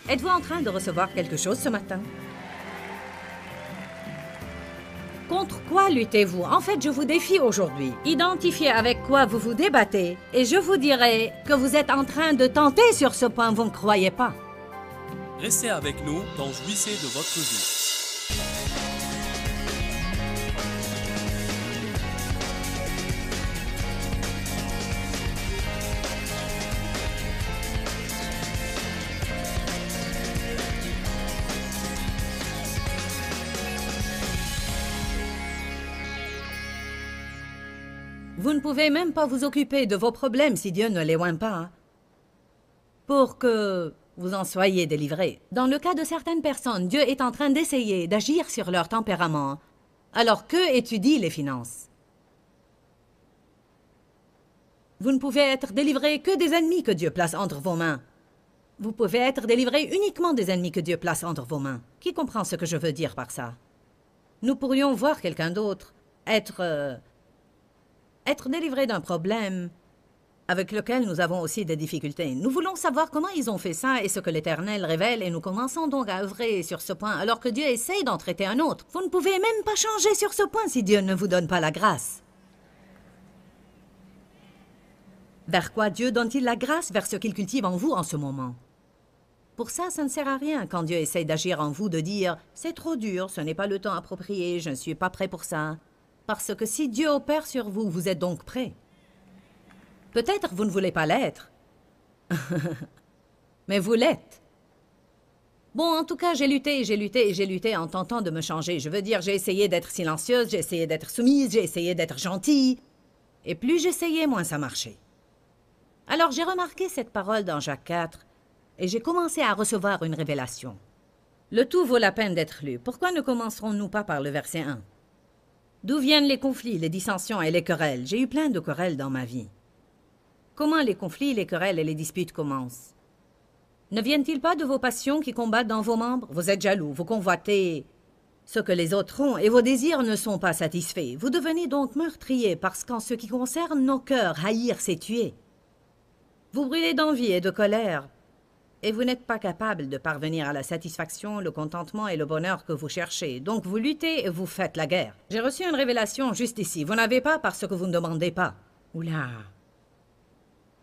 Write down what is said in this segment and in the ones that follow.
Êtes-vous en train de recevoir quelque chose ce matin? Contre quoi luttez-vous? En fait, je vous défie aujourd'hui. Identifiez avec quoi vous vous débattez et je vous dirai que vous êtes en train de tenter sur ce point, vous ne croyez pas. Restez avec nous dans Jouissez de votre vie. Vous ne pouvez même pas vous occuper de vos problèmes si Dieu ne les oint pas. Pour que vous en soyez délivrés. Dans le cas de certaines personnes, Dieu est en train d'essayer d'agir sur leur tempérament, alors qu'eux étudient les finances. Vous ne pouvez être délivré que des ennemis que Dieu place entre vos mains. Vous pouvez être délivré uniquement des ennemis que Dieu place entre vos mains. Qui comprend ce que je veux dire par ça? Nous pourrions voir quelqu'un d'autre être délivré d'un problème avec lequel nous avons aussi des difficultés. Nous voulons savoir comment ils ont fait ça et ce que l'Éternel révèle et nous commençons donc à œuvrer sur ce point alors que Dieu essaye d'en traiter un autre. Vous ne pouvez même pas changer sur ce point si Dieu ne vous donne pas la grâce. Vers quoi Dieu donne-t-il la grâce? Vers ce qu'il cultive en vous en ce moment. Pour ça, ça ne sert à rien quand Dieu essaye d'agir en vous de dire « c'est trop dur, ce n'est pas le temps approprié, je ne suis pas prêt pour ça ». Parce que si Dieu opère sur vous, vous êtes donc prêt. Peut-être vous ne voulez pas l'être. Mais vous l'êtes. Bon, en tout cas, j'ai lutté en tentant de me changer. Je veux dire, j'ai essayé d'être silencieuse, j'ai essayé d'être soumise, j'ai essayé d'être gentille. Et plus j'essayais, moins ça marchait. Alors j'ai remarqué cette parole dans Jacques 4 et j'ai commencé à recevoir une révélation. Le tout vaut la peine d'être lu. Pourquoi ne commencerons-nous pas par le verset 1? D'où viennent les conflits, les dissensions et les querelles? J'ai eu plein de querelles dans ma vie. Comment les conflits, les querelles et les disputes commencent? Ne viennent-ils pas de vos passions qui combattent dans vos membres? Vous êtes jaloux, vous convoitez ce que les autres ont et vos désirs ne sont pas satisfaits. Vous devenez donc meurtriers parce qu'en ce qui concerne nos cœurs, haïr, c'est tuer. Vous brûlez d'envie et de colère et vous n'êtes pas capable de parvenir à la satisfaction, le contentement et le bonheur que vous cherchez. Donc vous luttez et vous faites la guerre. J'ai reçu une révélation juste ici. Vous n'avez pas parce que vous ne demandez pas. Oula!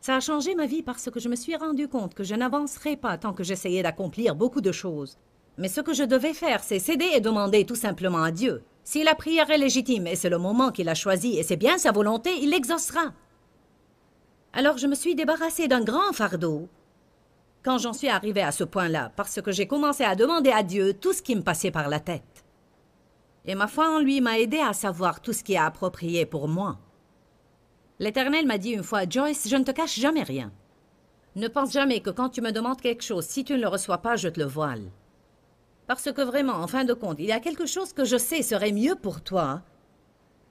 Ça a changé ma vie parce que je me suis rendu compte que je n'avancerais pas tant que j'essayais d'accomplir beaucoup de choses. Mais ce que je devais faire, c'est céder et demander tout simplement à Dieu. Si la prière est légitime et c'est le moment qu'il a choisi et c'est bien sa volonté, il l'exaucera. Alors je me suis débarrassée d'un grand fardeau quand j'en suis arrivée à ce point-là, parce que j'ai commencé à demander à Dieu tout ce qui me passait par la tête. Et ma foi en lui m'a aidé à savoir tout ce qui est approprié pour moi. L'Éternel m'a dit une fois, « Joyce, je ne te cache jamais rien. Ne pense jamais que quand tu me demandes quelque chose, si tu ne le reçois pas, je te le voile. Parce que vraiment, en fin de compte, il y a quelque chose que je sais serait mieux pour toi,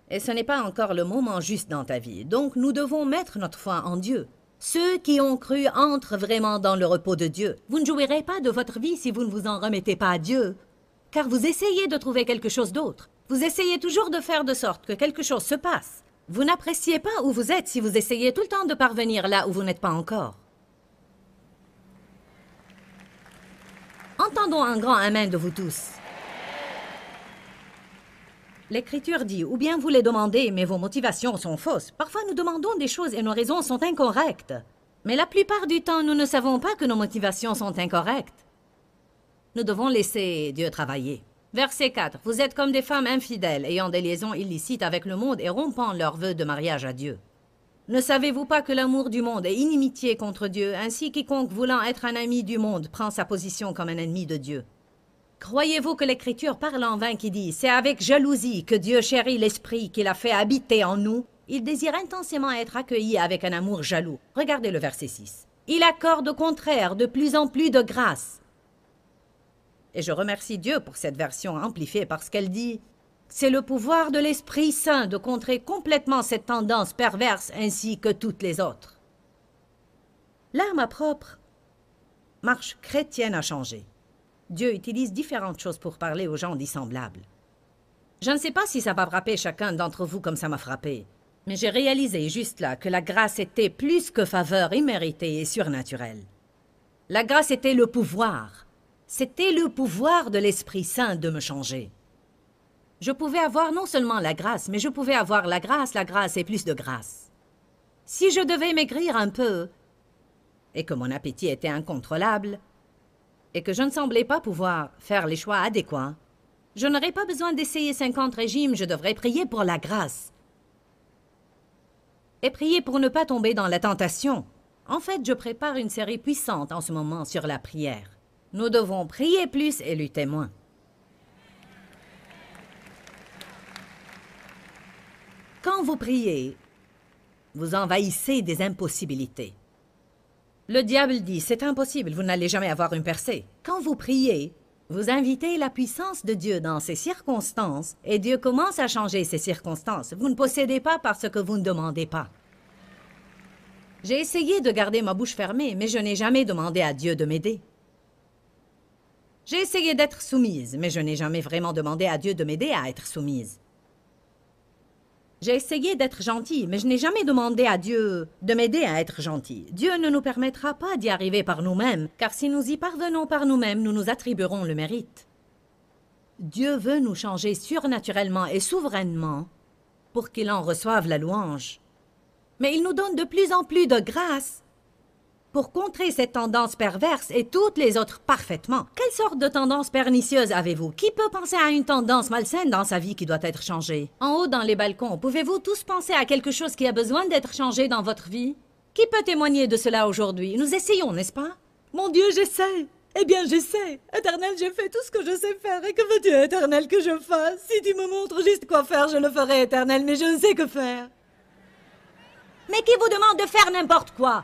et ce n'est pas encore le moment juste dans ta vie. Donc nous devons mettre notre foi en Dieu. Ceux qui ont cru entrent vraiment dans le repos de Dieu. Vous ne jouirez pas de votre vie si vous ne vous en remettez pas à Dieu, car vous essayez de trouver quelque chose d'autre. Vous essayez toujours de faire de sorte que quelque chose se passe. Vous n'appréciez pas où vous êtes si vous essayez tout le temps de parvenir là où vous n'êtes pas encore. Entendons un grand amen de vous tous. L'Écriture dit, ou bien vous les demandez, mais vos motivations sont fausses. Parfois, nous demandons des choses et nos raisons sont incorrectes. Mais la plupart du temps, nous ne savons pas que nos motivations sont incorrectes. Nous devons laisser Dieu travailler. Verset 4. Vous êtes comme des femmes infidèles, ayant des liaisons illicites avec le monde et rompant leurs vœux de mariage à Dieu. Ne savez-vous pas que l'amour du monde est inimitié contre Dieu, ainsi quiconque voulant être un ami du monde prend sa position comme un ennemi de Dieu? Croyez-vous que l'Écriture parle en vain qui dit « C'est avec jalousie que Dieu chérit l'Esprit qu'il a fait habiter en nous. Il désire intensément être accueilli avec un amour jaloux. » Regardez le verset 6. « Il accorde au contraire de plus en plus de grâce. » Et je remercie Dieu pour cette version amplifiée parce qu'elle dit « C'est le pouvoir de l'Esprit Saint de contrer complètement cette tendance perverse ainsi que toutes les autres. » Là, ma propre marche chrétienne a changé. Dieu utilise différentes choses pour parler aux gens dissemblables. Je ne sais pas si ça va frapper chacun d'entre vous comme ça m'a frappé, mais j'ai réalisé juste là que la grâce était plus que faveur imméritée et surnaturelle. La grâce était le pouvoir. C'était le pouvoir de l'Esprit Saint de me changer. Je pouvais avoir non seulement la grâce, mais je pouvais avoir la grâce et plus de grâce. Si je devais maigrir un peu, et que mon appétit était incontrôlable, et que je ne semblais pas pouvoir faire les choix adéquats, je n'aurais pas besoin d'essayer 50 régimes, je devrais prier pour la grâce. Et prier pour ne pas tomber dans la tentation. En fait, je prépare une série puissante en ce moment sur la prière. Nous devons prier plus et lutter moins. Quand vous priez, vous envahissez des impossibilités. Le diable dit, c'est impossible, vous n'allez jamais avoir une percée. Quand vous priez, vous invitez la puissance de Dieu dans ces circonstances et Dieu commence à changer ces circonstances. Vous ne possédez pas parce que vous ne demandez pas. J'ai essayé de garder ma bouche fermée, mais je n'ai jamais demandé à Dieu de m'aider. J'ai essayé d'être soumise, mais je n'ai jamais vraiment demandé à Dieu de m'aider à être soumise. J'ai essayé d'être gentille, mais je n'ai jamais demandé à Dieu de m'aider à être gentille. Dieu ne nous permettra pas d'y arriver par nous-mêmes, car si nous y parvenons par nous-mêmes, nous nous attribuerons le mérite. Dieu veut nous changer surnaturellement et souverainement pour qu'il en reçoive la louange. Mais il nous donne de plus en plus de grâce pour contrer cette tendance perverse et toutes les autres parfaitement. Quelle sorte de tendance pernicieuse avez-vous? Qui peut penser à une tendance malsaine dans sa vie qui doit être changée? En haut, dans les balcons, pouvez-vous tous penser à quelque chose qui a besoin d'être changé dans votre vie? Qui peut témoigner de cela aujourd'hui? Nous essayons, n'est-ce pas? Mon Dieu, j'essaie! Eh bien, j'essaie! Éternel, j'ai fait tout ce que je sais faire. Et que veux-tu, Éternel, que je fasse? Si tu me montres juste quoi faire, je le ferai, Éternel, mais je ne sais que faire. Mais qui vous demande de faire n'importe quoi?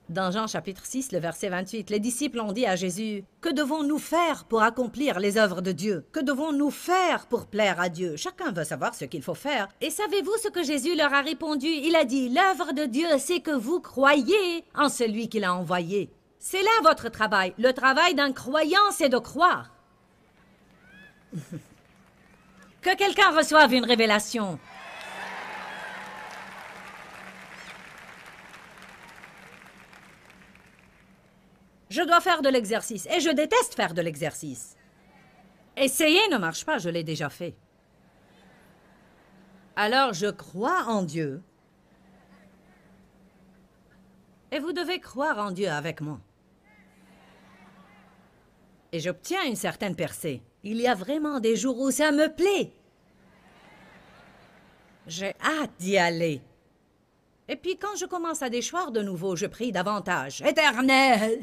Dans Jean chapitre 6, le verset 28, les disciples ont dit à Jésus, « Que devons-nous faire pour accomplir les œuvres de Dieu? Que devons-nous faire pour plaire à Dieu? » Chacun veut savoir ce qu'il faut faire. Et savez-vous ce que Jésus leur a répondu? Il a dit, « L'œuvre de Dieu, c'est que vous croyez en celui qu'il a envoyé. » C'est là votre travail. Le travail d'un croyant, c'est de croire. Que quelqu'un reçoive une révélation. Je dois faire de l'exercice, et je déteste faire de l'exercice. Essayer ne marche pas, je l'ai déjà fait. Alors je crois en Dieu. Et vous devez croire en Dieu avec moi. Et j'obtiens une certaine percée. Il y a vraiment des jours où ça me plaît. J'ai hâte d'y aller. Et puis quand je commence à déchoir de nouveau, je prie davantage. Éternel!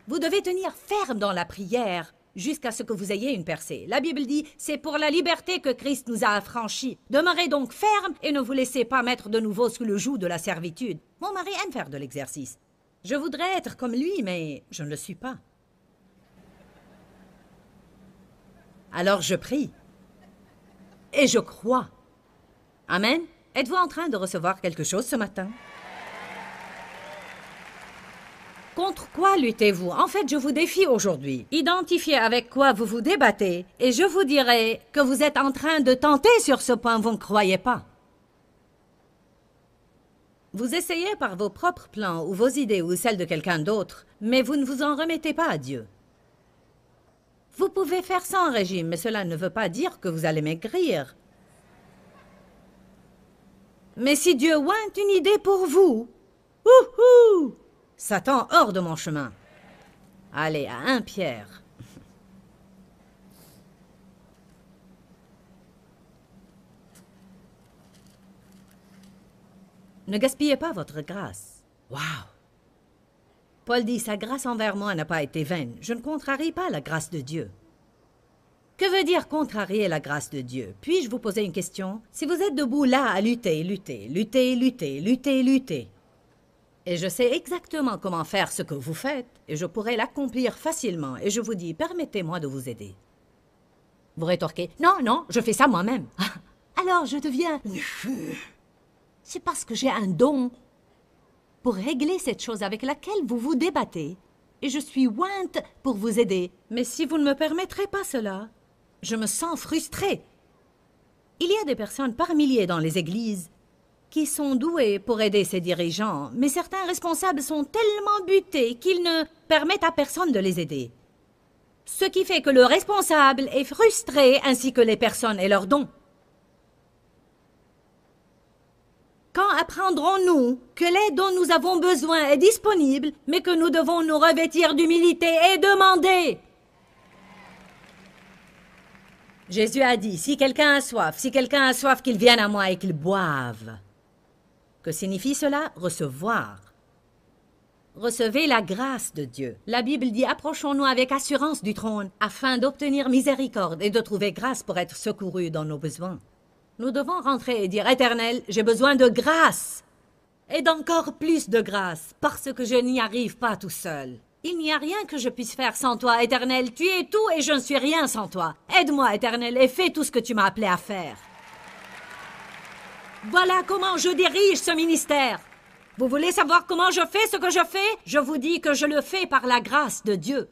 Vous devez tenir ferme dans la prière jusqu'à ce que vous ayez une percée. La Bible dit, c'est pour la liberté que Christ nous a affranchis. Demeurez donc ferme et ne vous laissez pas mettre de nouveau sous le joug de la servitude. Mon mari aime faire de l'exercice. Je voudrais être comme lui, mais je ne le suis pas. Alors je prie. Et je crois. Amen. Êtes-vous en train de recevoir quelque chose ce matin? Contre quoi luttez-vous? En fait, je vous défie aujourd'hui. Identifiez avec quoi vous vous débattez et je vous dirai que vous êtes en train de tenter sur ce point, vous ne croyez pas. Vous essayez par vos propres plans ou vos idées ou celles de quelqu'un d'autre, mais vous ne vous en remettez pas à Dieu. Vous pouvez faire sans régime, mais cela ne veut pas dire que vous allez maigrir. Mais si Dieu ointe une idée pour vous, ouhou! Satan hors de mon chemin. Allez, à 1 Pierre. Ne gaspillez pas votre grâce. Wow! Paul dit, sa grâce envers moi n'a pas été vaine. Je ne contrarie pas la grâce de Dieu. Que veut dire contrarier la grâce de Dieu? Puis-je vous poser une question? Si vous êtes debout là à lutter, et je sais exactement comment faire ce que vous faites, et je pourrais l'accomplir facilement, et je vous dis, permettez-moi de vous aider. Vous rétorquez, non, je fais ça moi-même. Alors je deviens... C'est parce que j'ai un don pour régler cette chose avec laquelle vous vous débattez, et je suis ointe pour vous aider. Mais si vous ne me permettrez pas cela, je me sens frustrée. Il y a des personnes par milliers dans les églises qui sont doués pour aider ces dirigeants, mais certains responsables sont tellement butés qu'ils ne permettent à personne de les aider. Ce qui fait que le responsable est frustré ainsi que les personnes et leurs dons. Quand apprendrons-nous que l'aide dont nous avons besoin est disponible, mais que nous devons nous revêtir d'humilité et demander? Jésus a dit, si quelqu'un a soif, qu'il vienne à moi et qu'il boive. Que signifie cela? Recevoir. Recevez la grâce de Dieu. La Bible dit, approchons-nous avec assurance du trône, afin d'obtenir miséricorde et de trouver grâce pour être secourus dans nos besoins. Nous devons rentrer et dire, Éternel, j'ai besoin de grâce, et d'encore plus de grâce, parce que je n'y arrive pas tout seul. Il n'y a rien que je puisse faire sans toi, Éternel. Tu es tout et je ne suis rien sans toi. Aide-moi, Éternel, et fais tout ce que tu m'as appelé à faire. Voilà comment je dirige ce ministère. Vous voulez savoir comment je fais ce que je fais? Je vous dis que je le fais par la grâce de Dieu.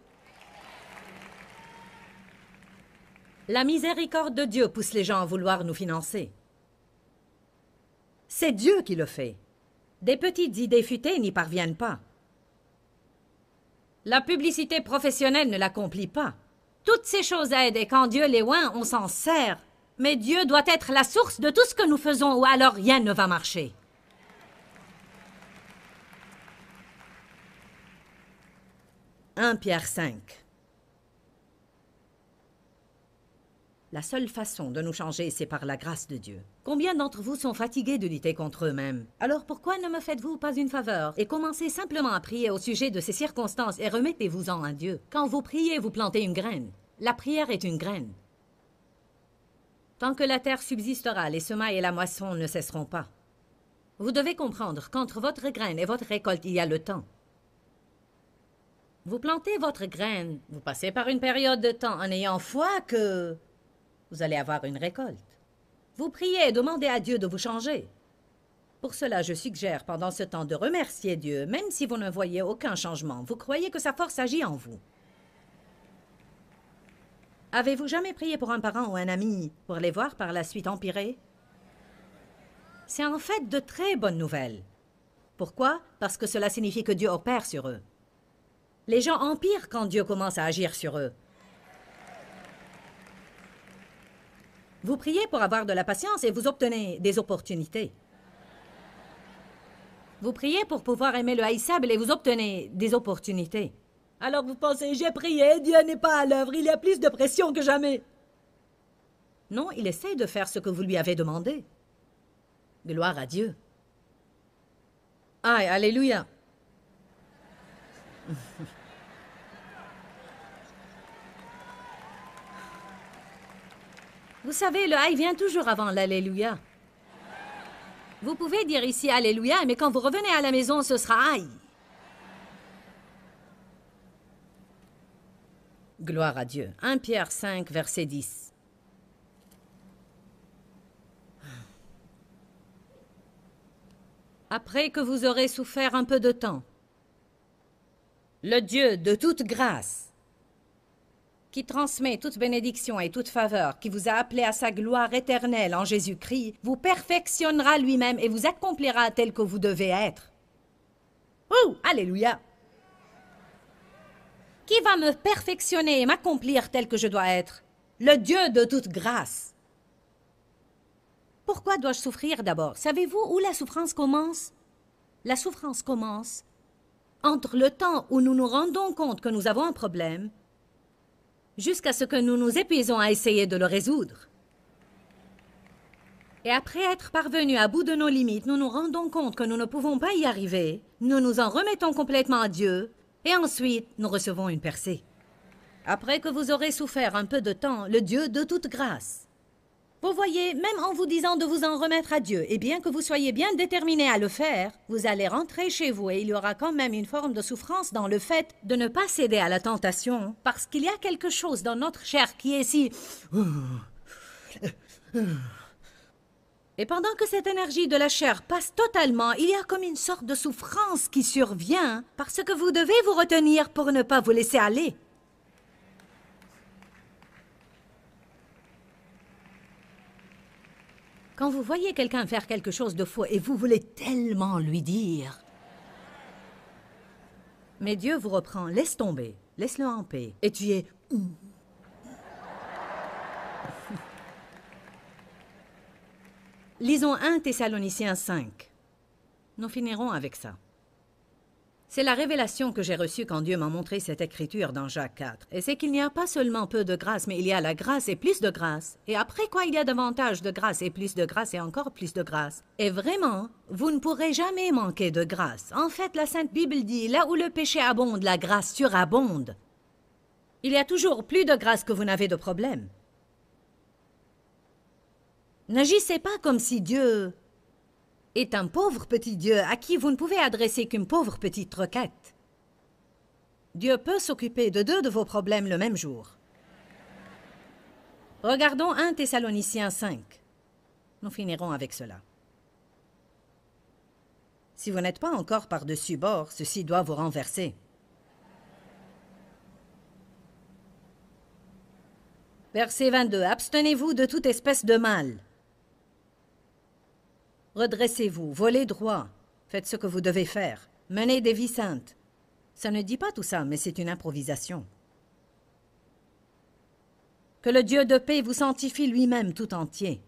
La miséricorde de Dieu pousse les gens à vouloir nous financer. C'est Dieu qui le fait. Des petites idées futées n'y parviennent pas. La publicité professionnelle ne l'accomplit pas. Toutes ces choses aident et quand Dieu les oint, on s'en sert. Mais Dieu doit être la source de tout ce que nous faisons ou alors rien ne va marcher. « 1 Pierre 5 » La seule façon de nous changer, c'est par la grâce de Dieu. Combien d'entre vous sont fatigués de lutter contre eux-mêmes? Alors pourquoi ne me faites-vous pas une faveur et commencez simplement à prier au sujet de ces circonstances et remettez-vous-en à Dieu? Quand vous priez, vous plantez une graine. La prière est une graine. Tant que la terre subsistera, les semailles et la moisson ne cesseront pas. Vous devez comprendre qu'entre votre graine et votre récolte, il y a le temps. Vous plantez votre graine, vous passez par une période de temps en ayant foi que vous allez avoir une récolte. Vous priez et demandez à Dieu de vous changer. Pour cela, je suggère pendant ce temps de remercier Dieu, même si vous ne voyez aucun changement. Vous croyez que sa force agit en vous. Avez-vous jamais prié pour un parent ou un ami pour les voir par la suite empirer? C'est en fait de très bonnes nouvelles. Pourquoi? Parce que cela signifie que Dieu opère sur eux. Les gens empirent quand Dieu commence à agir sur eux. Vous priez pour avoir de la patience et vous obtenez des opportunités. Vous priez pour pouvoir aimer le haïssable et vous obtenez des opportunités. Alors vous pensez, j'ai prié, Dieu n'est pas à l'œuvre, il y a plus de pression que jamais. Non, il essaie de faire ce que vous lui avez demandé. Gloire à Dieu. Aïe, alléluia. Vous savez, le aïe vient toujours avant l'alléluia. Vous pouvez dire ici alléluia, mais quand vous revenez à la maison, ce sera aïe. Gloire à Dieu. 1 Pierre 5, verset 10. Après que vous aurez souffert un peu de temps, le Dieu de toute grâce, qui transmet toute bénédiction et toute faveur, qui vous a appelé à sa gloire éternelle en Jésus-Christ, vous perfectionnera lui-même et vous accomplira tel que vous devez être. Oh, alléluia! Qui va me perfectionner et m'accomplir tel que je dois être? Le Dieu de toute grâce. Pourquoi dois-je souffrir d'abord? Savez-vous où la souffrance commence? La souffrance commence entre le temps où nous nous rendons compte que nous avons un problème jusqu'à ce que nous nous épuisons à essayer de le résoudre. Et après être parvenus à bout de nos limites, nous nous rendons compte que nous ne pouvons pas y arriver, nous nous en remettons complètement à Dieu, et ensuite nous recevons une percée. Après que vous aurez souffert un peu de temps, le Dieu de toute grâce. Vous voyez, même en vous disant de vous en remettre à Dieu, et bien que vous soyez bien déterminé à le faire, vous allez rentrer chez vous et il y aura quand même une forme de souffrance dans le fait de ne pas céder à la tentation, parce qu'il y a quelque chose dans notre chair qui est si... Et pendant que cette énergie de la chair passe totalement, il y a comme une sorte de souffrance qui survient, parce que vous devez vous retenir pour ne pas vous laisser aller. Quand vous voyez quelqu'un faire quelque chose de faux et vous voulez tellement lui dire... Mais Dieu vous reprend, laisse tomber, laisse-le en paix. Et tu es... Lisons 1 Thessaloniciens 5. Nous finirons avec ça. C'est la révélation que j'ai reçue quand Dieu m'a montré cette écriture dans Jacques 4. Et c'est qu'il n'y a pas seulement peu de grâce, mais il y a la grâce et plus de grâce. Et après quoi, il y a davantage de grâce et plus de grâce et encore plus de grâce. Et vraiment, vous ne pourrez jamais manquer de grâce. En fait, la Sainte Bible dit, là où le péché abonde, la grâce surabonde. Il y a toujours plus de grâce que vous n'avez de problème. N'agissez pas comme si Dieu est un pauvre petit Dieu à qui vous ne pouvez adresser qu'une pauvre petite requête. Dieu peut s'occuper de 2 de vos problèmes le même jour. Regardons 1 Thessaloniciens 5. Nous finirons avec cela. Si vous n'êtes pas encore par-dessus bord, ceci doit vous renverser. Verset 22. Abstenez-vous de toute espèce de mal. Redressez-vous, volez droit, faites ce que vous devez faire, menez des vies saintes. Ça ne dit pas tout ça, mais c'est une improvisation. Que le Dieu de paix vous sanctifie lui-même tout entier.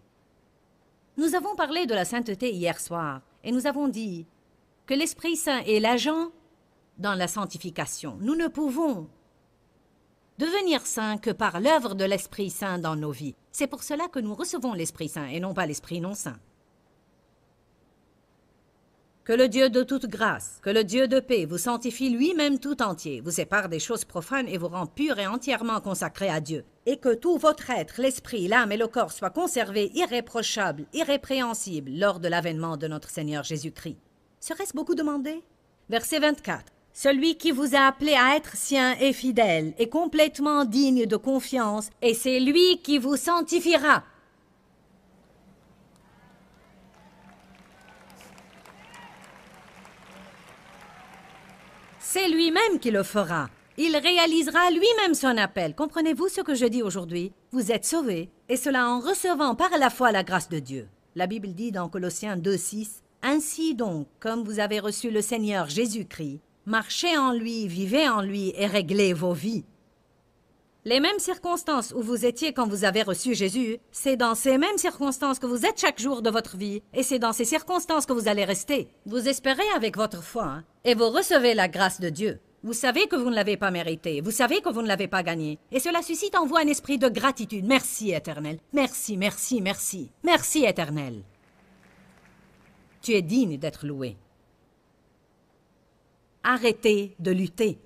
Nous avons parlé de la sainteté hier soir, et nous avons dit que l'Esprit Saint est l'agent dans la sanctification. Nous ne pouvons devenir saints que par l'œuvre de l'Esprit Saint dans nos vies. C'est pour cela que nous recevons l'Esprit Saint et non pas l'Esprit non saint. Que le Dieu de toute grâce, que le Dieu de paix vous sanctifie lui-même tout entier, vous sépare des choses profanes et vous rend purs et entièrement consacrés à Dieu, et que tout votre être, l'esprit, l'âme et le corps soient conservés irréprochables, irrépréhensibles lors de l'avènement de notre Seigneur Jésus-Christ. Serait-ce beaucoup demandé? Verset 24. Celui qui vous a appelé à être sien et fidèle est complètement digne de confiance, et c'est lui qui vous sanctifiera. C'est lui-même qui le fera. Il réalisera lui-même son appel. Comprenez-vous ce que je dis aujourd'hui? Vous êtes sauvés, et cela en recevant par la foi la grâce de Dieu. La Bible dit dans Colossiens 2,6, « Ainsi donc, comme vous avez reçu le Seigneur Jésus-Christ, marchez en lui, vivez en lui et réglez vos vies. » Les mêmes circonstances où vous étiez quand vous avez reçu Jésus, c'est dans ces mêmes circonstances que vous êtes chaque jour de votre vie, et c'est dans ces circonstances que vous allez rester. Vous espérez avec votre foi, hein, et vous recevez la grâce de Dieu. Vous savez que vous ne l'avez pas mérité, vous savez que vous ne l'avez pas gagné, et cela suscite en vous un esprit de gratitude. Merci, Éternel. Merci, merci, merci. Merci, Éternel. Tu es digne d'être loué. Arrêtez de lutter.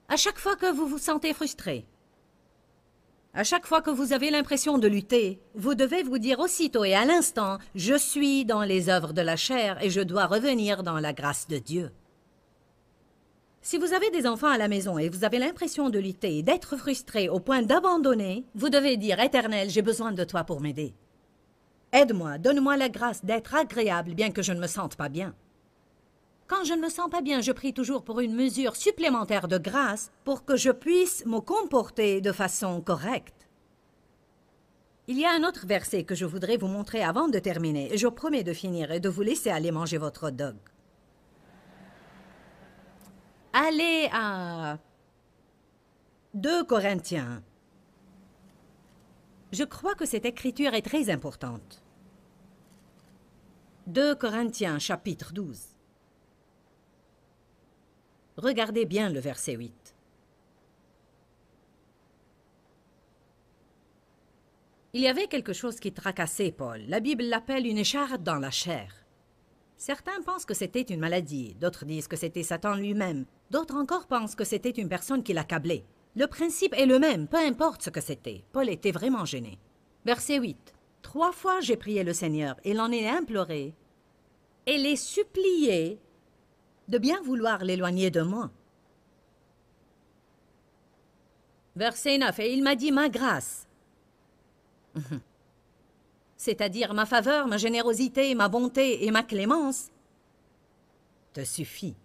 À chaque fois que vous vous sentez frustré, à chaque fois que vous avez l'impression de lutter, vous devez vous dire aussitôt et à l'instant, « Je suis dans les œuvres de la chair et je dois revenir dans la grâce de Dieu. » Si vous avez des enfants à la maison et vous avez l'impression de lutter et d'être frustré au point d'abandonner, vous devez dire, « Éternel, j'ai besoin de toi pour m'aider. Aide-moi, donne-moi la grâce d'être agréable bien que je ne me sente pas bien. » Quand je ne me sens pas bien, je prie toujours pour une mesure supplémentaire de grâce pour que je puisse me comporter de façon correcte. Il y a un autre verset que je voudrais vous montrer avant de terminer, et je promets de finir et de vous laisser aller manger votre hot dog. Allez à 2 Corinthiens. Je crois que cette écriture est très importante. 2 Corinthiens, chapitre 12. Regardez bien le verset 8. Il y avait quelque chose qui tracassait Paul. La Bible l'appelle une écharde dans la chair. Certains pensent que c'était une maladie, d'autres disent que c'était Satan lui-même, d'autres encore pensent que c'était une personne qui l'accablait. Le principe est le même, peu importe ce que c'était. Paul était vraiment gêné. Verset 8. 3 fois j'ai prié le Seigneur et l'en ai imploré et l'ai supplié de bien vouloir l'éloigner de moi. Verset 9. Et il m'a dit ma grâce, c'est-à-dire ma faveur, ma générosité, ma bonté et ma clémence, te suffit.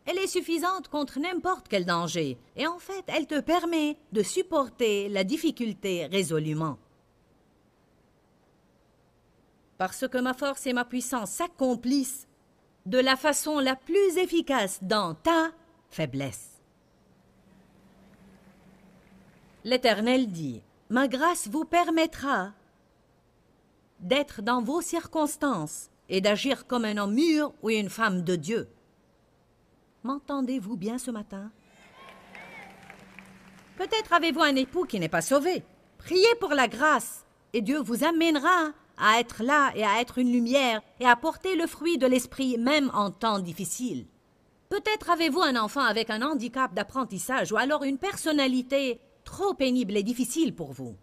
Elle est suffisante contre n'importe quel danger, et en fait, elle te permet de supporter la difficulté résolument. parce que ma force et ma puissance s'accomplissent de la façon la plus efficace dans ta faiblesse. L'Éternel dit, « Ma grâce vous permettra d'être dans vos circonstances et d'agir comme un homme mûr ou une femme de Dieu. » M'entendez-vous bien ce matin? Peut-être avez-vous un époux qui n'est pas sauvé. Priez pour la grâce et Dieu vous amènera à être là et à être une lumière et à porter le fruit de l'esprit même en temps difficiles. Peut-être avez-vous un enfant avec un handicap d'apprentissage ou alors une personnalité trop pénible et difficile pour vous.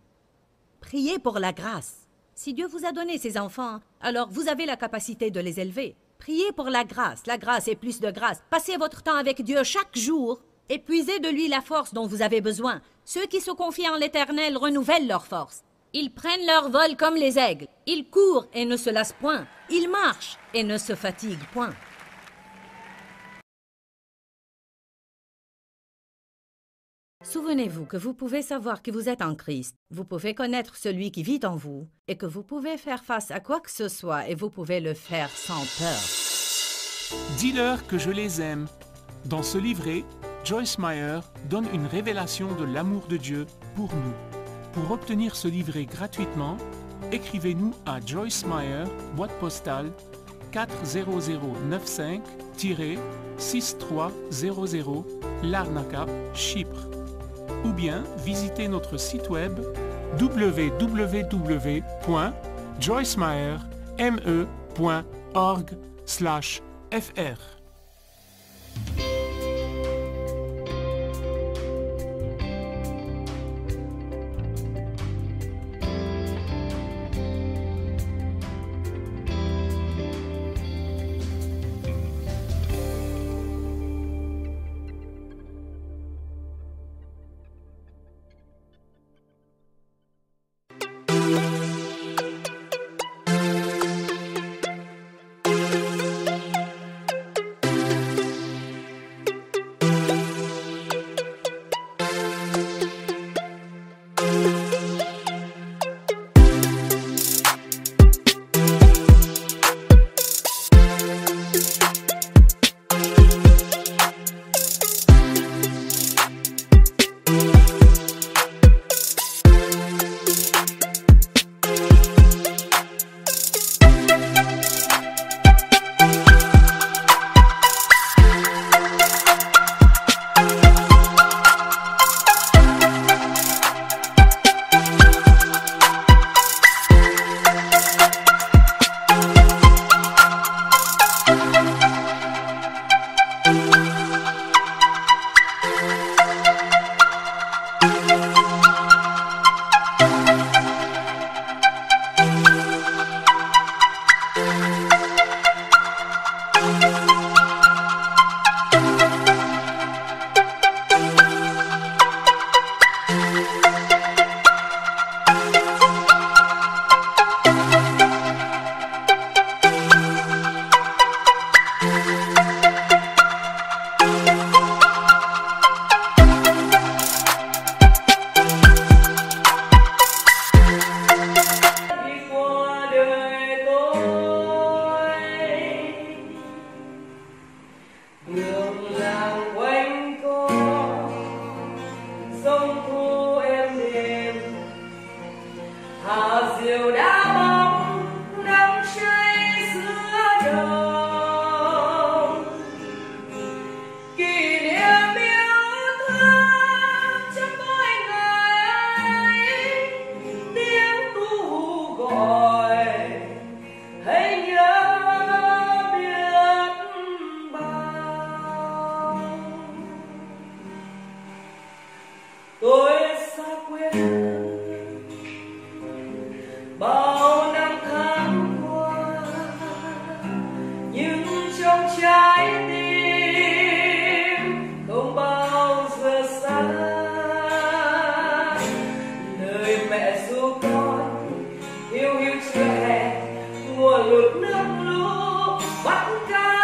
Priez pour la grâce. Si Dieu vous a donné ces enfants, alors vous avez la capacité de les élever. Priez pour la grâce et plus de grâce. Passez votre temps avec Dieu chaque jour et puisez de lui la force dont vous avez besoin. Ceux qui se confient en l'Éternel renouvellent leur force. Ils prennent leur vol comme les aigles. Ils courent et ne se lassent point. Ils marchent et ne se fatiguent point. Souvenez-vous que vous pouvez savoir que vous êtes en Christ, vous pouvez connaître celui qui vit en vous, et que vous pouvez faire face à quoi que ce soit, et vous pouvez le faire sans peur. Dis-leur que je les aime. Dans ce livret, Joyce Meyer donne une révélation de l'amour de Dieu pour nous. Pour obtenir ce livret gratuitement, écrivez-nous à Joyce Meyer, boîte postale 40095-6300, Larnaca, Chypre. Ou bien visitez notre site web www.joycemeyer.org/fr. Mùa lụt nước lũ bắt cá